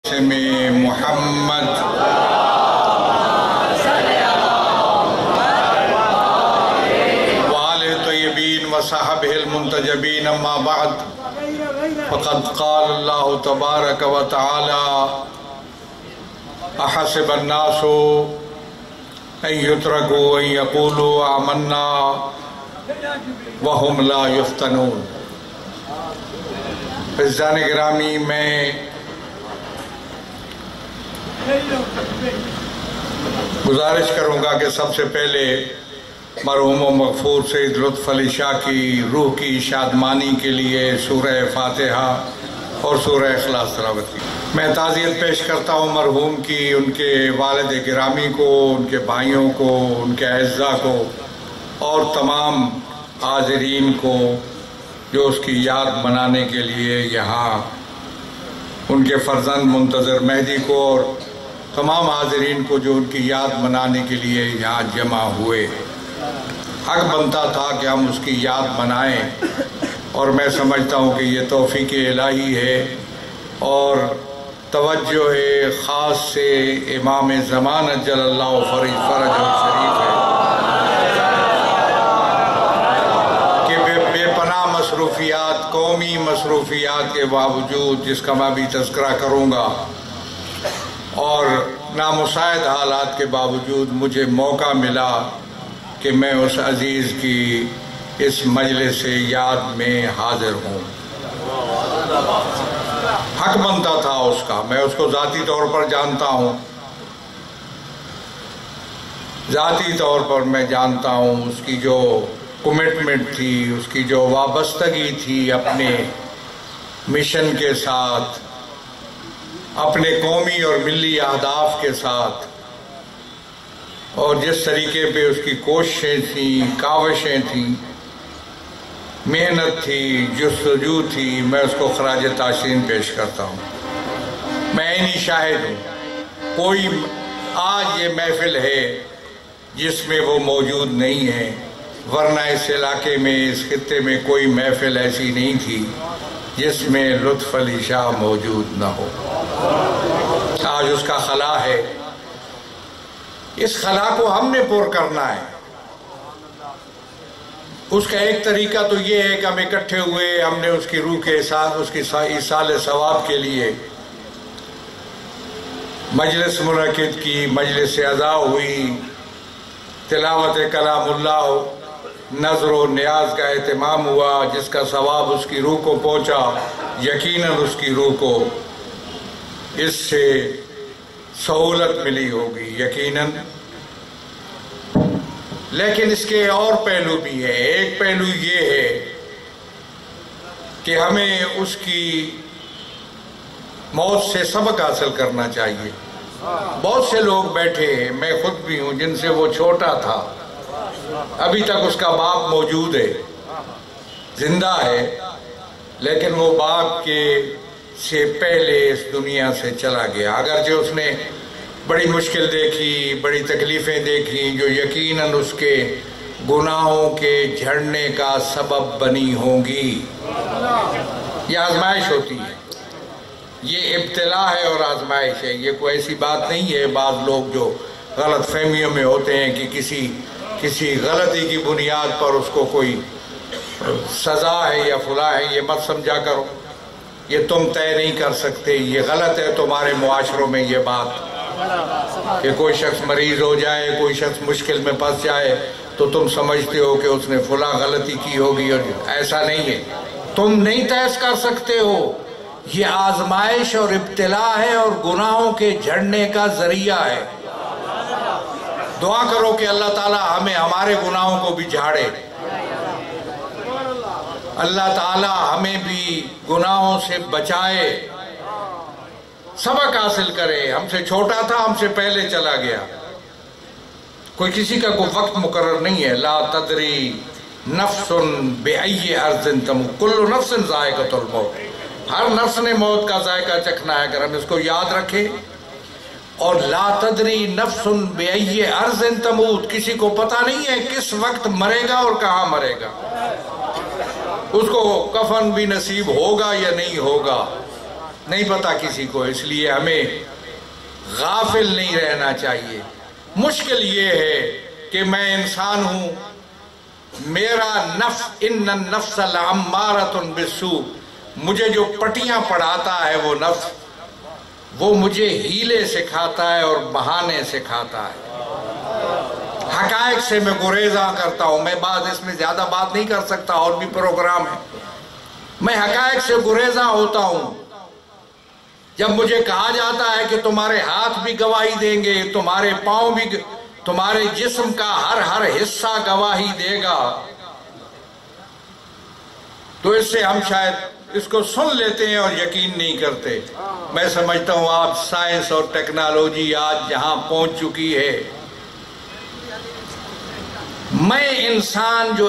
में मुहम्मद वाले तय्यबीन व सहाबिल मुंतजबीन अम्मा बाद फ़क़द क़ाल अल्लाह तबारक व तआला अहसिबन नासु अन युत्रकू अन यक़ूलू आमन्ना व हुम ला युफ्तनून। इज़्ज़ान गिरामी में गुजारिश करूँगा कि सबसे पहले मरहूम व मग़फ़ूर सैयद लुत्फ़ अली शाह की रूह की शादमानी के लिए सूरह फ़ातिहा और सूरह इख़लास तिलावत की। मैं ताज़ियत पेश करता हूँ मरहूम की, उनके वालिद गिरामी को, उनके भाइयों को, उनके अज़्ज़ा को और तमाम हाज़रीन को जो उसकी याद मनाने के लिए यहाँ, उनके फ़र्ज़ंद मुंतज़र मेहदी को और तमाम हाज़रीन को जो उनकी याद मनाने के लिए यहाँ जमा हुए। हक़ बनता था कि हम उसकी याद मनाएं और मैं समझता हूँ कि ये तौफ़ीक़ इलाही है और तवज्जो ख़ास से इमाम ज़मान अज्जलल्लाहु फ़रजहु शरीफ है कि बेपनाह मसरूफ़ियात, कौमी मसरूफ़ियात के बावजूद, जिसका मैं भी तज़किरा करूँगा, और नामुसाइद हालात के बावजूद मुझे मौका मिला कि मैं उस अज़ीज़ की इस मजलिस याद में हाज़िर हूँ। हक़ बनता था उसका, मैं उसको ज़ाती तौर पर जानता हूँ, ज़ाती तौर पर मैं जानता हूँ उसकी जो कमिटमेंट थी, उसकी जो वाबस्तगी थी अपने मिशन के साथ, अपने कौमी और मिली अहदाफ के साथ, और जिस तरीके पे उसकी कोशिशें थीं, काविशें थीं, मेहनत थी, जुस्तजू थी, मैं उसको खराज ताशीन पेश करता हूँ। मैं इन्हीं शाहिद हूँ। कोई आज ये महफिल है जिसमें वो मौजूद नहीं है, वरना इस इलाके में, इस खित्ते में कोई महफिल ऐसी नहीं थी जिसमें लुत्फ़ अली शाह मौजूद न हो। आज उसका खला है, इस खला को हमने पुर करना है। उसका एक तरीका तो ये है कि हम इकट्ठे हुए, हमने उसकी रूह के साथ, उसकी इसाले सवाब के लिए मजलिस मुनक़िद की, मजलिस अज़ा हुई, तिलावत कलामुल्लाह, नज़र नियाज का एहतमाम हुआ, जिसका सवाब उसकी रूह को पहुँचा। यकीनन उसकी रूह को इससे सहूलत मिली होगी, यकीनन। लेकिन इसके और पहलू भी है। एक पहलू ये है कि हमें उसकी मौत से सबक हासिल करना चाहिए। बहुत से लोग बैठे हैं, मैं खुद भी हूँ, जिनसे वो छोटा था, अभी तक उसका बाप मौजूद है, जिंदा है, लेकिन वो बाप के से पहले इस दुनिया से चला गया। अगरचे उसने बड़ी मुश्किल देखी, बड़ी तकलीफ़ें देखी, जो यकीनन उसके गुनाहों के झड़ने का सबब बनी होंगी। ये आजमाइश होती है, ये इब्तिला है और आजमाइश है। ये कोई ऐसी बात नहीं है। बाज़ लोग जो गलत फहमियों में होते हैं कि किसी गलती की बुनियाद पर उसको कोई सज़ा है या फला है, ये मत समझा करो। ये तुम तय नहीं कर सकते, ये गलत है तुम्हारे मुआशरों में ये बात कि कोई शख्स मरीज हो जाए, कोई शख्स मुश्किल में फंस जाए तो तुम समझते हो कि उसने फला गलती की होगी, और ऐसा नहीं है। तुम नहीं तय कर सकते हो। ये आजमाइश और इब्तिला है और गुनाहों के झड़ने का जरिया है। दुआ करो कि अल्लाह ताला हमें हमारे गुनाहों को भी झाड़े, अल्लाह ताला हमें भी गुनाहों से बचाए, सबक हासिल करे। हमसे छोटा था, हमसे पहले चला गया। कोई किसी का कोई वक्त मुकर्रर नहीं है। ला तदरी नफ्सुन बिअय्यि अर्ज़िन तमूत, कुल्लु नफ्सिन ज़ाइक़तुल मौत। हर नफ्स ने मौत का जायका चखना है। अगर हम इसको याद रखें, और ला तदरी नफ्सुन बिअय्यि अर्ज़िन तमूत, किसी को पता नहीं है किस वक्त मरेगा और कहाँ मरेगा। उसको कफन भी नसीब होगा या नहीं होगा, نہیں پتا کسی کو، اس لیے ہمیں غافل نہیں رہنا چاہیے۔ مشکل یہ ہے کہ میں انسان ہوں، میرا نفس ان النفس لعمارۃ بالسوء، مجھے جو پٹیاں پڑھاتا ہے وہ نفس، وہ مجھے ہیلے سکھاتا ہے اور بہانے سکھاتا ہے۔ حقائق سے میں گریزاں کرتا ہوں، میں اس میں زیادہ بات نہیں کر سکتا، اور بھی پروگرام ہے۔ میں حقائق سے گریزاں ہوتا ہوں۔ جب مجھے کہا جاتا ہے کہ تمہارے ہاتھ بھی گواہی دیں گے، تمہارے پاؤں بھی، تمہارے جسم کا ہر حصہ گواہی دے گا، تو اس سے ہم شاید اس کو سن لیتے ہیں اور یقین نہیں کرتے۔ میں سمجھتا ہوں آپ سائنس اور ٹیکنالوجی آج جہاں پہنچ چکی ہے، میں انسان جو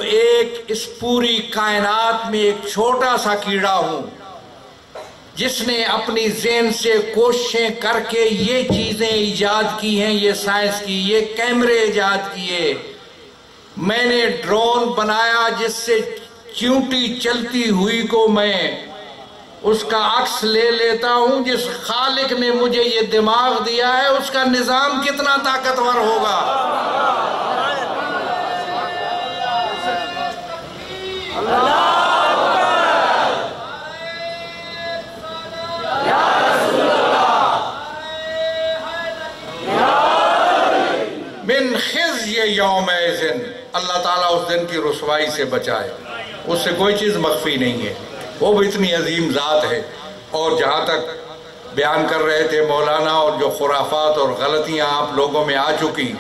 اس پوری کائنات میں ایک چھوٹا سا کیڑا ہوں، جس نے اپنی ذہن سے کوششیں کر کے یہ چیزیں ایجاد کی ہیں، یہ سائنس کی، یہ کیمرے ایجاد کیے، میں نے ڈرون بنایا جس سے چیونٹی چلتی ہوئی کو میں اس کا عکس لے لیتا ہوں۔ جس خالق نے مجھے یہ دماغ دیا ہے اس کا نظام کتنا طاقتور ہوگا۔ من خزي يومئذ، اللہ تعالیٰ اس دن کی رسوائی سے بچائے، اس سے کوئی چیز مخفی نہیں ہے، وہ بھی اتنی عظیم ذات ہے۔ اور جہاں تک بیان کر رہے تھے مولانا، اور جو خرافات اور غلطیاں آپ لوگوں میں آ چکی،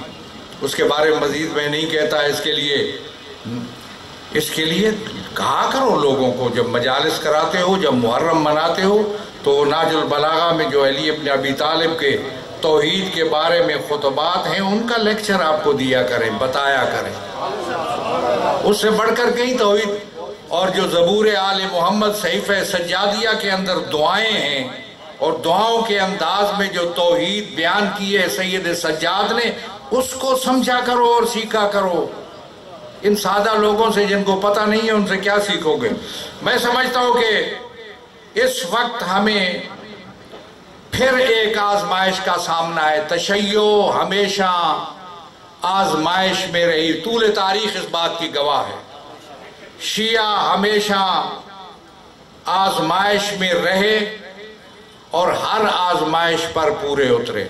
اس کے بارے میں مزید میں نہیں کہتا۔ اس کے لیے کہا کرو لوگوں کو، جب مجالس کراتے ہو، جب محرم مناتے ہو، تو ناج البلاغہ میں جو علی ابن ابی طالب کے توحید کے بارے میں خطبات ہیں، ان کا لیکچر آپ کو دیا کریں، بتایا کریں۔ اس سے بڑھ کر کہیں توحید، اور جو زبور آل محمد صحیفہ سجادیہ کے اندر دعائیں ہیں، اور دعاؤں کے انداز میں جو توحید بیان کی ہے سید سجاد نے، اس کو سمجھا کرو اور سیکھا کرو۔ ان سادہ لوگوں سے جن کو پتہ نہیں ہے، ان سے کیا سیکھو گے؟ میں سمجھتا ہوں کہ اس وقت ہمیں پھر ایک آزمائش کا سامنا ہے۔ تشیع ہمیشہ آزمائش میں رہی، طول تاریخ اس بات کی گواہ ہے۔ شیعہ ہمیشہ آزمائش میں رہے اور ہر آزمائش پر پورے اترے،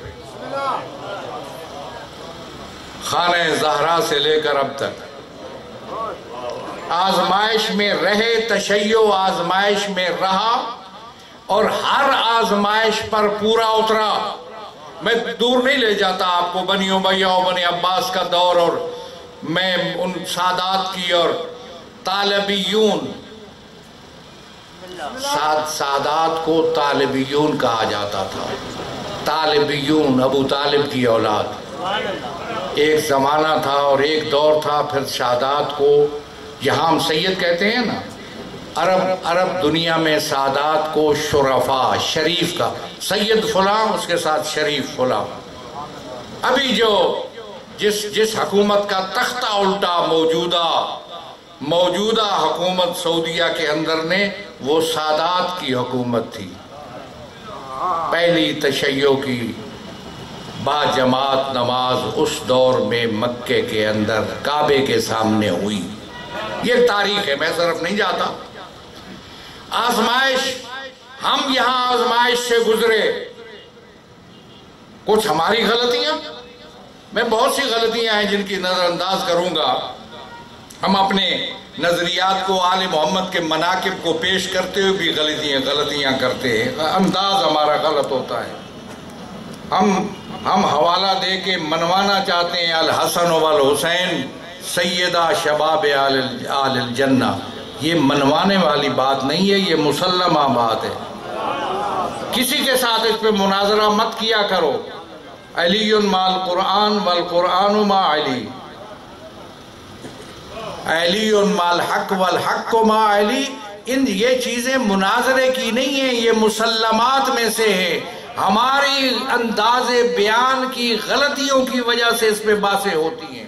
خانہ زہرا سے لے کر اب تک آزمائش میں رہے۔ تشیع آزمائش میں رہا اور ہر آزمائش پر پورا اترا۔ میں دور نہیں لے جاتا آپ کو بنی امیہ و بنی عباس کا دور، اور میں ان سادات کی، اور طالبیون، سادات کو طالبیون کہا جاتا تھا۔ طالبیون، ابو طالب کی اولاد۔ ایک زمانہ تھا اور ایک دور تھا، پھر سادات کو یہاں ہم سید کہتے ہیں نا، عرب دنیا میں سادات کو شرفا، شریف کا سید فلاں، اس کے ساتھ شریف فلاں۔ ابھی جو جس حکومت کا تختہ الٹا موجودہ حکومت سعودیہ کے اندر نے، وہ سادات کی حکومت تھی، پہلی تشیع کی با جماعت نماز اس دور میں مکے کے اندر کعبے کے سامنے ہوئی۔ یہ تاریخ ہے، میں صرف نہیں جاتا۔ آزمائش، ہم یہاں آزمائش سے گزرے، کچھ ہماری غلطیاں، میں بہت سی غلطیاں ہیں جن کی نظر انداز کروں گا۔ ہم اپنے نظریات کو، آل محمد کے مناقب کو پیش کرتے ہوئے بھی غلطیاں کرتے ہیں، انداز ہمارا غلط ہوتا ہے۔ ہم حوالہ دے کے منوانا چاہتے ہیں الحسن والحسین سیدہ شباب آل الجنہ، یہ منوانے والی بات نہیں ہے، یہ مسلمہ بات ہے۔ کسی کے ساتھ اس پہ مناظرہ مت کیا کرو۔ علی مع القرآن والقرآن مع علی، علی مع الحق والحق مع علی، یہ چیزیں مناظرے کی نہیں ہیں، یہ مسلمات میں سے ہے۔ ہماری انداز بیان کی غلطیوں کی وجہ سے اس پہ باتیں ہوتی ہیں۔